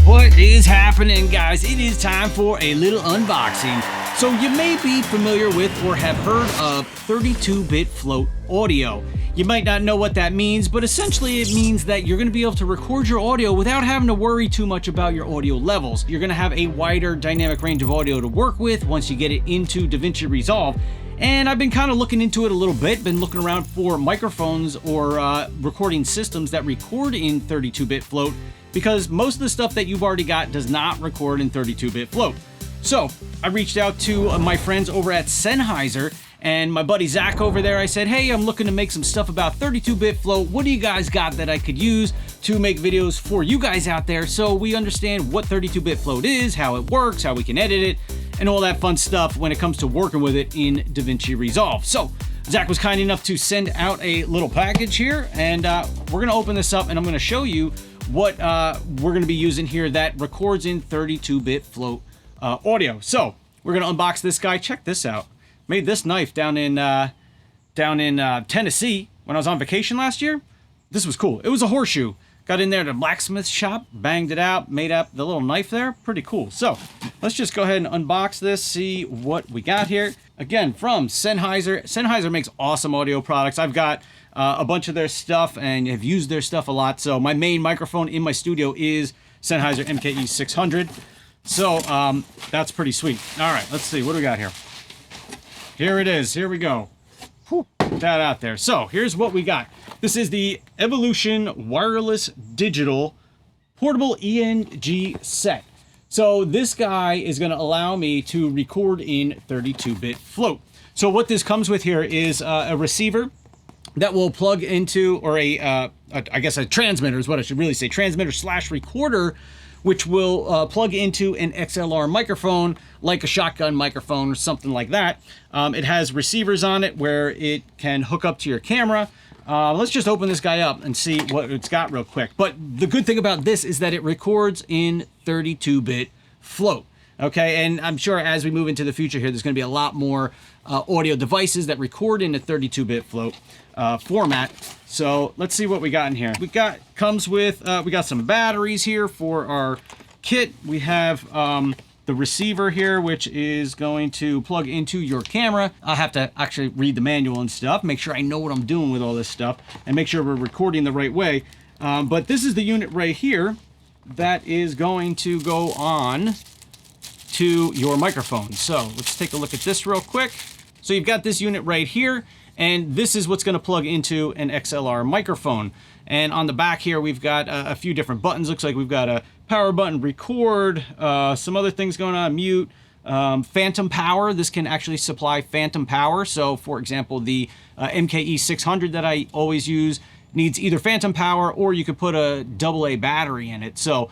What is happening, guys? It is time for a little unboxing. So you may be familiar with or have heard of 32-bit float audio. You might not know what that means, but essentially it means that you're going to be able to record your audio without having to worry too much about your audio levels. You're going to have a wider dynamic range of audio to work with once you get it into DaVinci Resolve. And I've been kind of looking into it a little bit, been looking around for microphones or recording systems that record in 32-bit float, because most of the stuff that you've already got does not record in 32-bit float. So I reached out to my friends over at Sennheiser and my buddy Zach over there. I said, hey, I'm looking to make some stuff about 32-bit float. What do you guys got that I could use to make videos for you guys out there so we understand what 32-bit float is, how it works, how we can edit it, and all that fun stuff when it comes to working with it in DaVinci Resolve. So Zach was kind enough to send out a little package here, and we're gonna open this up and I'm gonna show you what we're gonna be using here that records in 32-bit float audio. So we're gonna unbox this guy. Check this out. Made this knife down in Tennessee when I was on vacation last year. This was cool. It was a horseshoe. Got in there at a blacksmith shop, banged it out, made up the little knife there. Pretty cool. So let's just go ahead and unbox this, see what we got here. Again, from Sennheiser. Sennheiser makes awesome audio products. I've got a bunch of their stuff and have used their stuff a lot. So my main microphone in my studio is Sennheiser MKE 600. So that's pretty sweet. All right, let's see. What do we got here? Here it is. Here we go. Whew, put that out there. So here's what we got. This is the Evolution Wireless Digital Portable ENG set. So this guy is going to allow me to record in 32-bit float. So what this comes with here is a receiver that will plug into, or I guess a transmitter is what I should really say, transmitter slash recorder, which will plug into an XLR microphone, like a shotgun microphone or something like that. It has receivers on it where it can hook up to your camera. Let's just open this guy up and see what it's got real quick. But the good thing about this is that it records in 32-bit float. Okay, and I'm sure as we move into the future here, there's going to be a lot more audio devices that record in a 32-bit float format. So let's see what we got in here. We got some batteries here for our kit. We have the receiver here, which is going to plug into your camera. I'll have to actually read the manual and stuff, make sure I know what I'm doing with all this stuff, and make sure we're recording the right way. But this is the unit right here that is going to go on to your microphone. So let's take a look at this real quick. So you've got this unit right here, and this is what's going to plug into an XLR microphone. And on the back here, we've got a few different buttons. Looks like we've got a power button, record, some other things going on, mute, phantom power. This can actually supply phantom power. So for example, the MKE 600 that I always use needs either phantom power, or you could put a AA battery in it. So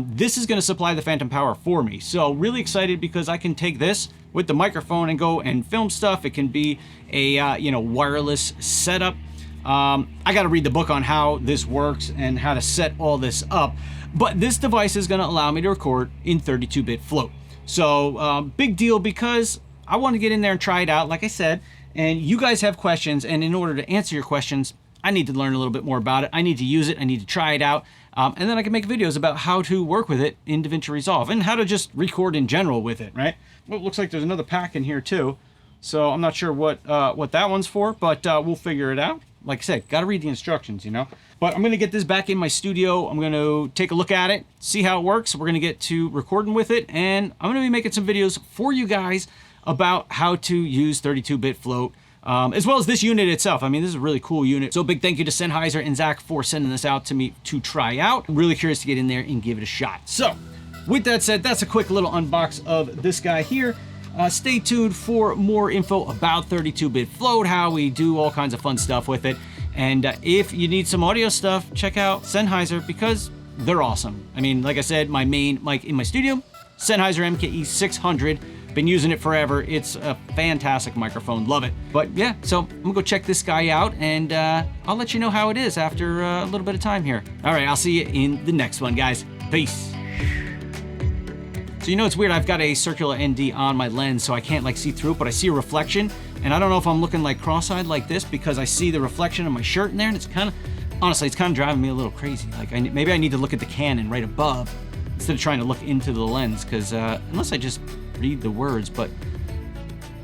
this is going to supply the phantom power for me. So really excited because I can take this with the microphone and go and film stuff. It can be a wireless setup. I got to read the book on how this works and how to set all this up. But this device is going to allow me to record in 32-bit float. So big deal, because I want to get in there and try it out, like I said. And you guys have questions, and in order to answer your questions, I need to learn a little bit more about it. I need to use it. I need to try it out. And then I can make videos about how to work with it in DaVinci Resolve and how to just record in general with it, right? Well, it looks like there's another pack in here too. So I'm not sure what that one's for, but we'll figure it out. Like I said, got to read the instructions, you know. But I'm going to get this back in my studio. I'm going to take a look at it, see how it works. We're going to get to recording with it. And I'm going to be making some videos for you guys about how to use 32-bit float, as well as this unit itself. I mean, this is a really cool unit. So big thank you to Sennheiser and Zach for sending this out to me to try out. I'm really curious to get in there and give it a shot. So with that said, that's a quick little unbox of this guy here. Stay tuned for more info about 32-bit float, how we do all kinds of fun stuff with it. And if you need some audio stuff, check out Sennheiser, because they're awesome. I mean, like I said, my main mic in my studio, Sennheiser MKE 600. Been using it forever. It's a fantastic microphone. Love it. But yeah, so I'm gonna go check this guy out, and I'll let you know how it is after a little bit of time here. All right, I'll see you in the next one, guys. Peace. So you know, it's weird. I've got a circular ND on my lens, so I can't like see through it, but I see a reflection. And I don't know if I'm looking like cross-eyed like this because I see the reflection of my shirt in there, and it's kind of, honestly, it's kind of driving me a little crazy. Like maybe I need to look at the Canon right above instead of trying to look into the lens, because unless I just read the words, but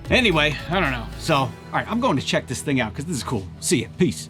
anyway, I don't know. So, all right, I'm going to check this thing out because this is cool. See ya. Peace.